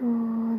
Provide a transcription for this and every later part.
4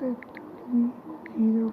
0305.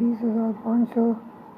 20,500